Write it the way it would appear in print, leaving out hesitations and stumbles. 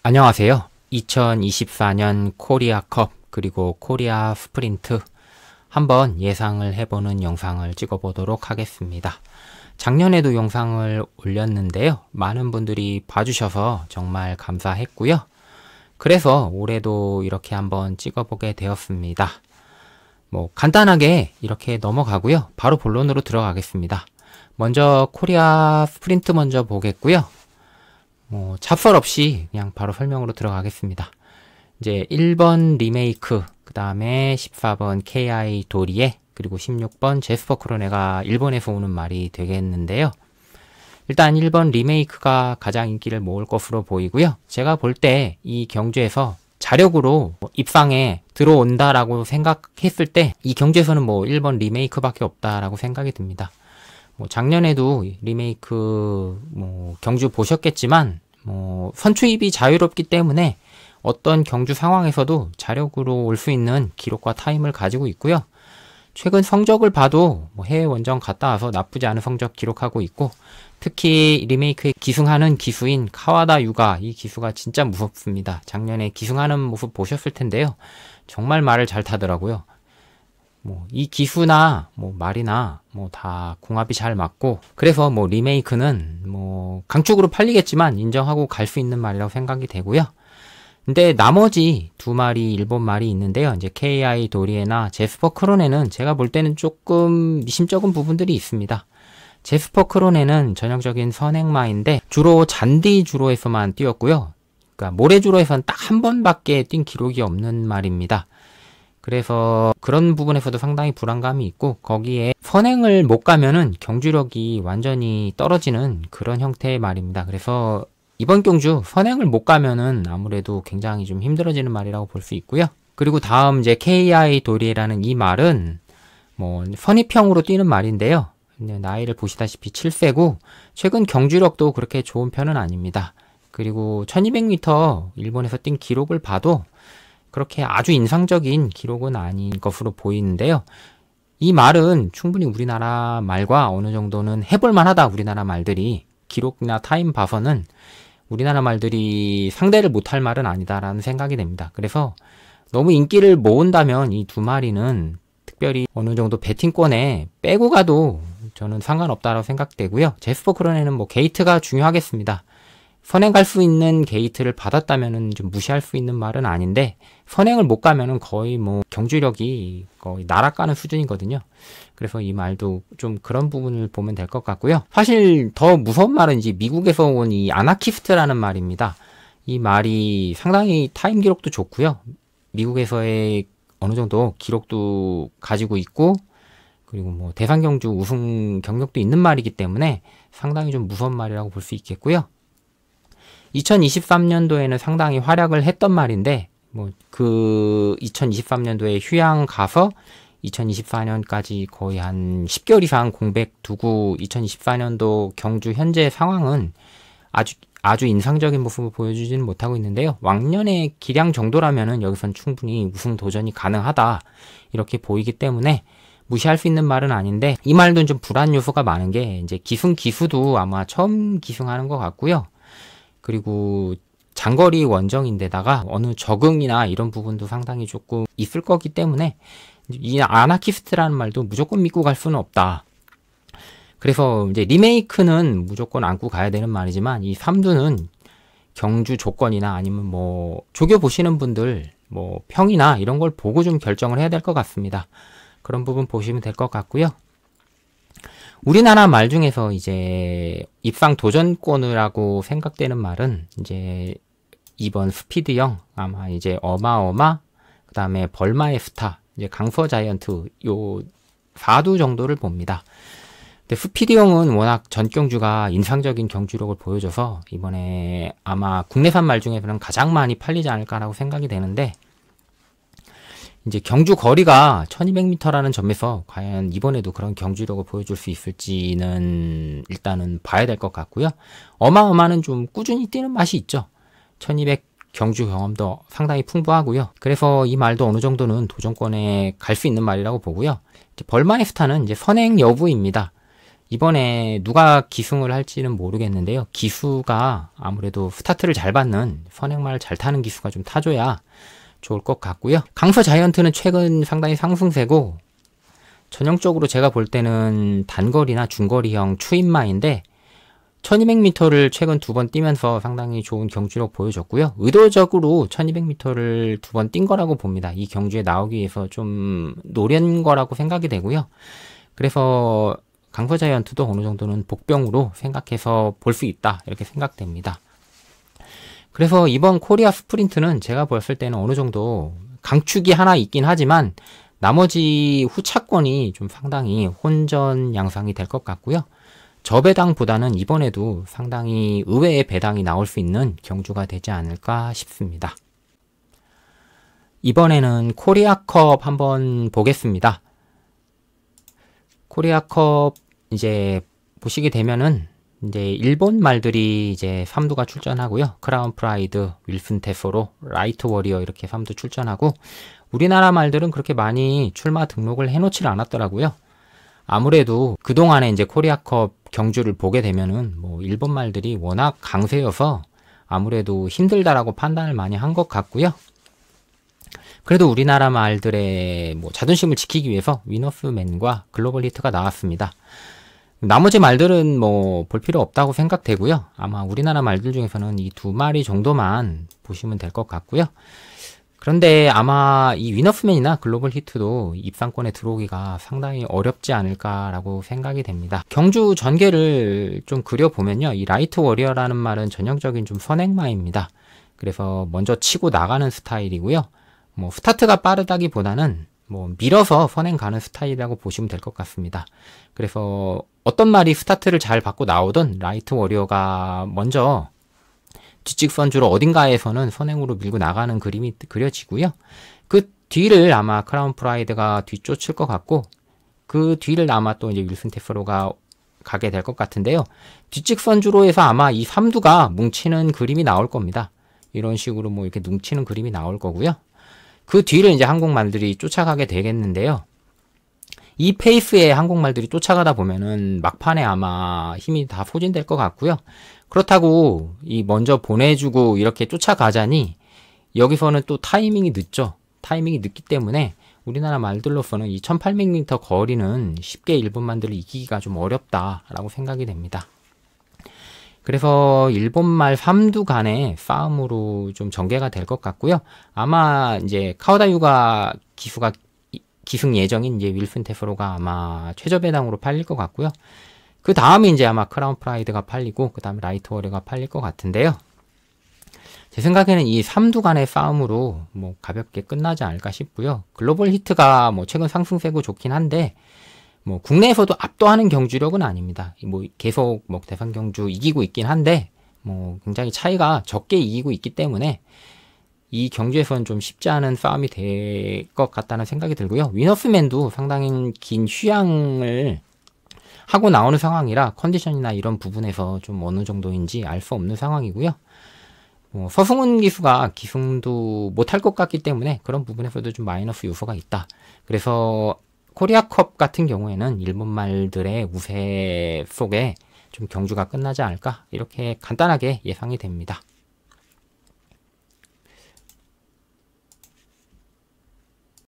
안녕하세요. 2024년 코리아컵 그리고 코리아 스프린트 한번 예상을 해보는 영상을 찍어보도록 하겠습니다. 작년에도 영상을 올렸는데요. 많은 분들이 봐주셔서 정말 감사했고요. 그래서 올해도 이렇게 한번 찍어보게 되었습니다. 간단하게 이렇게 넘어가고요. 바로 본론으로 들어가겠습니다. 먼저 코리아 스프린트 먼저 보겠고요. 잡설 없이 그냥 바로 설명으로 들어가겠습니다. 이제 1번 리메이크, 그 다음에 14번 KI 도리에, 그리고 16번 제스퍼 크로네가 일본에서 오는 말이 되겠는데요. 일단 1번 리메이크가 가장 인기를 모을 것으로 보이고요. 제가 볼 때 이 경주에서 자력으로 입상에 들어온다라고 생각했을 때 이 경주에서는 1번 리메이크밖에 없다라고 생각이 듭니다. 작년에도 리메이크 경주 보셨겠지만 선출입이 자유롭기 때문에 어떤 경주 상황에서도 자력으로 올 수 있는 기록과 타임을 가지고 있고요. 최근 성적을 봐도 해외 원정 갔다 와서 나쁘지 않은 성적 기록하고 있고, 특히 리메이크에 기승하는 기수인 카와다 유가, 이 기수가 진짜 무섭습니다. 작년에 기승하는 모습 보셨을 텐데요. 정말 말을 잘 타더라고요. 이 기수나 말이나 다 궁합이 잘 맞고, 그래서 리메이크는 강축으로 팔리겠지만 인정하고 갈 수 있는 말이라고 생각이 되고요. 근데 나머지 두 마리 일본 말이 있는데요. 이제 KI 도리에나 제스퍼 크로네는 제가 볼 때는 조금 미심쩍은 부분들이 있습니다. 제스퍼 크로네는 전형적인 선행마인데 주로 잔디 주로에서만 뛰었고요. 그러니까 모래 주로에서는 딱 한 번밖에 뛴 기록이 없는 말입니다. 그래서 그런 부분에서도 상당히 불안감이 있고, 거기에 선행을 못 가면은 경주력이 완전히 떨어지는 그런 형태의 말입니다. 그래서 이번 경주 선행을 못 가면은 아무래도 굉장히 좀 힘들어지는 말이라고 볼 수 있고요. 그리고 다음 이제 KI 도리에라는 이 말은 선입형으로 뛰는 말인데요. 나이를 보시다시피 7세고 최근 경주력도 그렇게 좋은 편은 아닙니다. 그리고 1200m 일본에서 뛴 기록을 봐도 그렇게 아주 인상적인 기록은 아닌 것으로 보이는데요. 이 말은 충분히 우리나라 말과 어느 정도는 해볼만 하다. 우리나라 말들이 기록이나 타임 봐서는 우리나라 말들이 상대를 못할 말은 아니다라는 생각이 됩니다. 그래서 너무 인기를 모은다면 이 두 마리는 특별히 어느 정도 배팅권에 빼고 가도 저는 상관없다고 생각되고요. 제스퍼 크로네는 게이트가 중요하겠습니다. 선행 갈 수 있는 게이트를 받았다면은 좀 무시할 수 있는 말은 아닌데, 선행을 못 가면은 거의 경주력이 거의 날아가는 수준이거든요. 그래서 이 말도 좀 그런 부분을 보면 될 것 같고요. 사실 더 무서운 말은 이제 미국에서 온 이 아나키스트라는 말입니다. 이 말이 상당히 타임 기록도 좋고요. 미국에서의 어느 정도 기록도 가지고 있고, 그리고 대상 경주 우승 경력도 있는 말이기 때문에 상당히 좀 무서운 말이라고 볼 수 있겠고요. 2023년도에는 상당히 활약을 했던 말인데, 그 2023년도에 휴양 가서 2024년까지 거의 한 10개월 이상 공백 두고 2024년도 경주 현재 상황은 아주 인상적인 모습을 보여주지는 못하고 있는데요. 왕년의 기량 정도라면은 여기선 충분히 우승 도전이 가능하다, 이렇게 보이기 때문에 무시할 수 있는 말은 아닌데, 이 말도 좀 불안 요소가 많은 게 이제 기수도 아마 처음 기승하는 것 같고요. 그리고 장거리 원정인데다가 어느 적응이나 이런 부분도 상당히 조금 있을 거기 때문에 이 아나키스트라는 말도 무조건 믿고 갈 수는 없다. 그래서 이제 리메이크는 무조건 안고 가야 되는 말이지만, 이 3두는 경주 조건이나 아니면 조교 보시는 분들 평이나 이런 걸 보고 좀 결정을 해야 될 것 같습니다. 그런 부분 보시면 될 것 같고요. 우리나라 말 중에서 이제 입상 도전권이라고 생각되는 말은 이제 이번 스피드형, 아마 이제 어마어마, 그 다음에 벌마의 스타, 이제 강서 자이언트, 요 4두 정도를 봅니다. 근데 스피드형은 워낙 전 경주가 인상적인 경주력을 보여줘서 이번에 아마 국내산 말 중에서는 가장 많이 팔리지 않을까라고 생각이 되는데, 이제 경주 거리가 1200m라는 점에서 과연 이번에도 그런 경주력을 보여줄 수 있을지는 일단은 봐야 될 것 같고요. 어마어마는 좀 꾸준히 뛰는 맛이 있죠. 1200 경주 경험도 상당히 풍부하고요. 그래서 이 말도 어느 정도는 도전권에 갈 수 있는 말이라고 보고요. 벌마의 스타는 이제 선행 여부입니다. 이번에 누가 기승을 할지는 모르겠는데요. 기수가 아무래도 스타트를 잘 받는 선행마를 잘 타는 기수가 좀 타줘야 좋을 것 같고요. 강서 자이언트는 최근 상당히 상승세고 전형적으로 제가 볼 때는 단거리나 중거리형 추인마인데 1200m를 최근 2번 뛰면서 상당히 좋은 경주력 보여줬고요. 의도적으로 1200m를 2번 뛴 거라고 봅니다. 이 경주에 나오기 위해서 좀 노린 거라고 생각이 되고요. 그래서 강서 자이언트도 어느 정도는 복병으로 생각해서 볼 수 있다 이렇게 생각됩니다. 그래서 이번 코리아 스프린트는 제가 봤을 때는 어느 정도 강축이 하나 있긴 하지만 나머지 후차권이 좀 상당히 혼전 양상이 될 것 같고요. 저배당보다는 이번에도 상당히 의외의 배당이 나올 수 있는 경주가 되지 않을까 싶습니다. 이번에는 코리아컵 한번 보겠습니다. 코리아컵 이제 보시게 되면은 이제 일본 말들이 이제 3두가 출전하고요. 크라운 프라이드, 윌슨 테소로, 라이트 워리어 이렇게 3두 출전하고 우리나라 말들은 그렇게 많이 출마 등록을 해놓질 않았더라고요. 아무래도 그동안에 이제 코리아컵 경주를 보게 되면은 뭐 일본 말들이 워낙 강세여서 아무래도 힘들다라고 판단을 많이 한 것 같고요. 그래도 우리나라 말들의 뭐 자존심을 지키기 위해서 위너스맨과 글로벌 히트가 나왔습니다. 나머지 말들은 뭐 볼 필요 없다고 생각되고요. 아마 우리나라 말들 중에서는 이 2마리 정도만 보시면 될 것 같고요. 그런데 아마 이 위너스맨이나 글로벌 히트도 입상권에 들어오기가 상당히 어렵지 않을까라고 생각이 됩니다. 경주 전개를 좀 그려보면요. 이 라이트 워리어라는 말은 전형적인 좀 선행마입니다. 그래서 먼저 치고 나가는 스타일이고요. 뭐 스타트가 빠르다기보다는 뭐 밀어서 선행 가는 스타일이라고 보시면 될 것 같습니다. 그래서 어떤 말이 스타트를 잘 받고 나오던 라이트 워리어가 먼저 뒷직선주로 어딘가에서는 선행으로 밀고 나가는 그림이 그려지고요. 그 뒤를 아마 크라운 프라이드가 뒤쫓을 것 같고 그 뒤를 아마 또 이제 윌슨 테소로가 가게 될 것 같은데요. 뒷직선주로 해서 아마 이 3두가 뭉치는 그림이 나올 겁니다. 이런 식으로 뭐 이렇게 뭉치는 그림이 나올 거고요. 그 뒤를 이제 한국말들이 쫓아가게 되겠는데요. 이 페이스에 한국말들이 쫓아가다 보면은 막판에 아마 힘이 다 소진될 것 같고요. 그렇다고 이 먼저 보내주고 이렇게 쫓아가자니 여기서는 또 타이밍이 늦죠. 타이밍이 늦기 때문에 우리나라 말들로서는 이 1800m 거리는 쉽게 일본 말들을 이기기가 좀 어렵다라고 생각이 됩니다. 그래서 일본말 3두 간의 싸움으로 좀 전개가 될 것 같고요. 아마 이제 카오다유가 기수가 기승 예정인 이제 윌슨 테소로가 아마 최저배당으로 팔릴 것 같고요. 그 다음에 이제 아마 크라운 프라이드가 팔리고 그 다음에 라이트 워리어가 팔릴 것 같은데요. 제 생각에는 이 3두 간의 싸움으로 뭐 가볍게 끝나지 않을까 싶고요. 글로벌 히트가 뭐 최근 상승세고 좋긴 한데 뭐 국내에서도 압도하는 경주력은 아닙니다. 뭐 계속 뭐 대선 경주 이기고 있긴 한데 뭐 굉장히 차이가 적게 이기고 있기 때문에 이 경주에서는 좀 쉽지 않은 싸움이 될 것 같다는 생각이 들고요. 위너스맨도 상당히 긴 휴양을 하고 나오는 상황이라 컨디션이나 이런 부분에서 좀 어느 정도인지 알 수 없는 상황이고요. 서승훈 기수가 기승도 못할 것 같기 때문에 그런 부분에서도 좀 마이너스 요소가 있다. 그래서 코리아컵 같은 경우에는 일본 말들의 우세 속에 좀 경주가 끝나지 않을까 이렇게 간단하게 예상이 됩니다.